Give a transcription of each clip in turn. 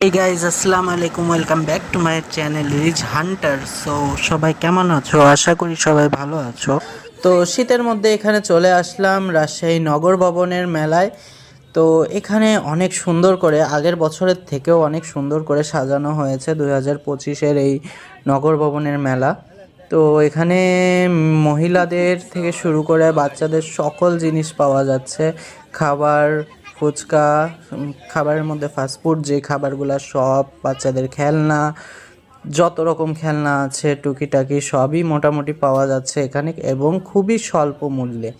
এই গাইজ আসসালামু আলাইকুম, welcome back to my channel Rich Hunter. So সবাই কেমন আছো? আশা করি সবাই ভালো আছো। তো শীতের মধ্যে এখানে চলে আসলাম রাজশাহী নগর ভবনের মেলায়। তো এখানে অনেক সুন্দর করে, আগের বছরের থেকেও অনেক সুন্দর করে সাজানো হয়েছে 2025-এর এই নগর ভবনের মেলা। তো এখানে মহিলাদের থেকে শুরু করে বাচ্চাদের সকল জিনিস পাওয়া যাচ্ছে। খাবার, ফুচকা, খাবারের মধ্যে ফাস্টফুড যে খাবারগুলো, সব বাচ্চাদের খেলনা, যত রকম খেলনা আছে টুকিটাকি সবই মোটামুটি পাওয়া যাচ্ছে এখানে, এবং খুবই স্বল্প মূল্যে।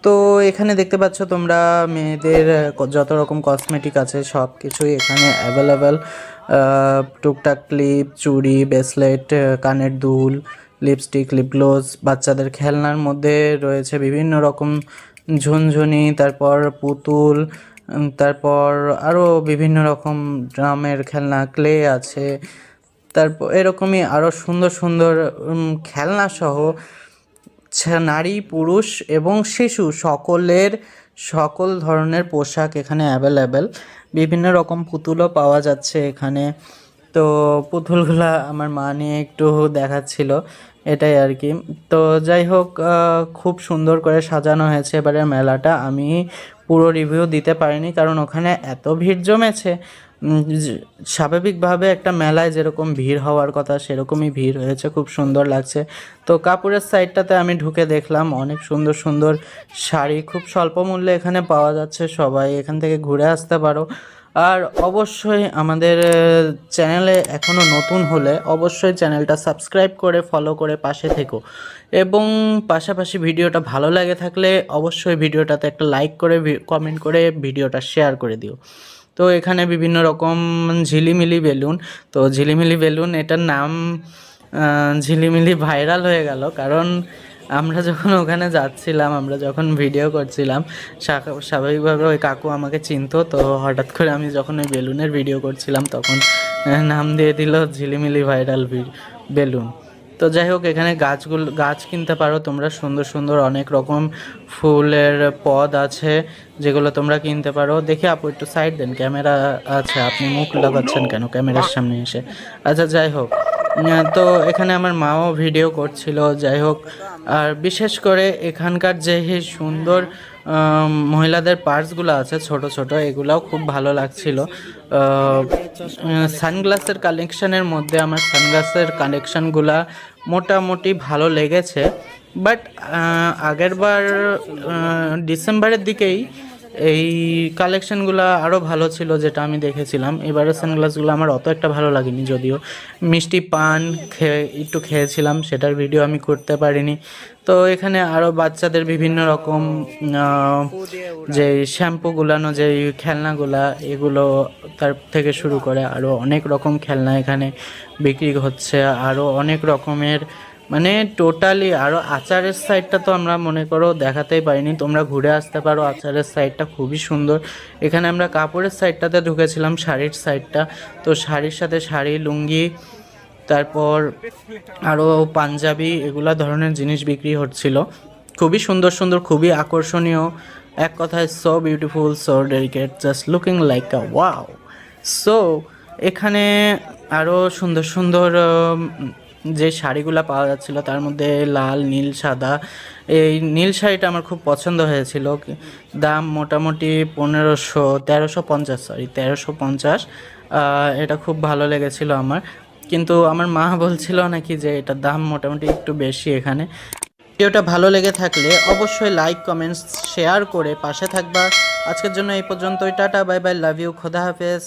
তো এখানে দেখতে পাচ্ছ তোমরা মেয়েদের যত রকম কসমেটিক আছে সব কিছুই এখানে অ্যাভেলেবেল। টুকটাক ক্লিপ, চুড়ি, ব্রেসলেট, কানের দুল, লিপস্টিক, লিপ গ্লোজ, বাচ্চাদের খেলনার মধ্যে রয়েছে বিভিন্ন রকম ঝুনঝুনি, তারপর পুতুল, তারপর আরও বিভিন্ন রকম ড্রামের খেলনা, ক্লে আছে। তারপর এরকমই আরও সুন্দর সুন্দর খেলনা সহ নারী, পুরুষ এবং শিশু সকল ধরনের পোশাক এখানে অ্যাভেলেবেল। বিভিন্ন রকম পুতুলও পাওয়া যাচ্ছে এখানে। তো পুতুলগুলা আমার মা নিয়ে একটু দেখাচ্ছিল, এটাই আর কি। তো যাই হোক, খুব সুন্দর করে সাজানো হয়েছে এবারের মেলাটা। আমি পুরো রিভিউ দিতে পারিনি কারণ ওখানে এত ভিড় জমেছে। স্বাভাবিকভাবে একটা মেলায় যেরকম ভিড় হওয়ার কথা সেরকমই ভিড় হয়েছে, খুব সুন্দর লাগছে। তো কাপড়ের সাইডটাতে আমি ঢুকে দেখলাম অনেক সুন্দর সুন্দর শাড়ি খুব স্বল্প মূল্যে এখানে পাওয়া যাচ্ছে। সবাই এখান থেকে ঘুরে আসতে পারো। আর অবশ্যই আমাদের চ্যানেলে এখনও নতুন হলে অবশ্যই চ্যানেলটা সাবস্ক্রাইব করে ফলো করে পাশে থেকো, এবং পাশাপাশি ভিডিওটা ভালো লাগে থাকলে অবশ্যই ভিডিওটাতে একটা লাইক করে কমেন্ট করে ভিডিওটা শেয়ার করে দিও। তো এখানে বিভিন্ন রকম ঝিলিমিলি বেলুন, তো ঝিলিমিলি বেলুন এটার নাম ঝিলিমিলি ভাইরাল হয়ে গেল কারণ আমরা যখন ওখানে যাচ্ছিলাম, আমরা যখন ভিডিও করছিলাম, স্বাভাবিকভাবে ওই কাকু আমাকে চিনতো। তো হঠাৎ করে আমি যখন ওই বেলুনের ভিডিও করছিলাম তখন নাম দিয়ে দিল ঝিলিমিলি ভাইরাল বেলুন। তো যাই হোক, এখানে গাছ কিনতে পারো তোমরা, সুন্দর সুন্দর অনেক রকম ফুলের পদ আছে যেগুলো তোমরা কিনতে পারো। দেখে আপু একটু সাইড দেন, ক্যামেরা আছে, আপনি মুখ লাগাচ্ছেন কেন ক্যামেরার সামনে এসে? আচ্ছা যাই হোক, তো এখানে আমার মাও ভিডিও করছিল। যাই হোক, আর বিশেষ করে এখানকার যে সুন্দর মহিলাদের পার্সগুলো আছে ছোট ছোট, এগুলাও খুব ভালো লাগছিল। সানগ্লাসের কালেকশানের মধ্যে আমার সানগ্লাসের কালেকশানগুলা মোটামুটি ভালো লেগেছে, বাট আগের বার ডিসেম্বরের দিকেই এই কালেকশানগুলো আরও ভালো ছিল যেটা আমি দেখেছিলাম। এবারের সানগ্লাসগুলো আমার অত একটা ভালো লাগেনি, যদিও মিষ্টি পান একটু খেয়েছিলাম, সেটার ভিডিও আমি করতে পারিনি। তো এখানে আরও বাচ্চাদের বিভিন্ন রকম যে শ্যাম্পু গুলানো, যে খেলনাগুলা, এগুলো তার থেকে শুরু করে আরও অনেক রকম খেলনা এখানে বিক্রি হচ্ছে। আরও অনেক রকমের, মানে টোটালি আরও আচারের সাইডটা তো আমরা মনে করো দেখাতেই পারিনি, তোমরা ঘুরে আসতে পারো। আচারের সাইডটা খুবই সুন্দর। এখানে আমরা কাপড়ের সাইডটাতে ঢুকেছিলাম, শাড়ির সাইডটা। তো শাড়ির সাথে শাড়ি, লুঙ্গি, তারপর আরও পাঞ্জাবি, এগুলা ধরনের জিনিস বিক্রি হচ্ছিল। খুবই সুন্দর সুন্দর, খুবই আকর্ষণীয়, এক কথায় so beautiful, so delicate, just looking like আ ওয়াও। সো এখানে আরও সুন্দর সুন্দর যে শাড়িগুলো পাওয়া যাচ্ছিল তার মধ্যে লাল, নীল, সাদা, এই নীল শাড়িটা আমার খুব পছন্দ হয়েছিল। দাম মোটামুটি 1350, সরি 1350। এটা খুব ভালো লেগেছিল আমার, কিন্তু আমার মা বলছিল নাকি যে এটার দাম মোটামুটি একটু বেশি এখানে। ভিডিওটা ভালো লেগে থাকলে অবশ্যই লাইক, কমেন্টস, শেয়ার করে পাশে থাকবা। আজকের জন্য এই পর্যন্তই, টাটা, বাই বাই, লাভ ইউ, খোদা হাফেজ।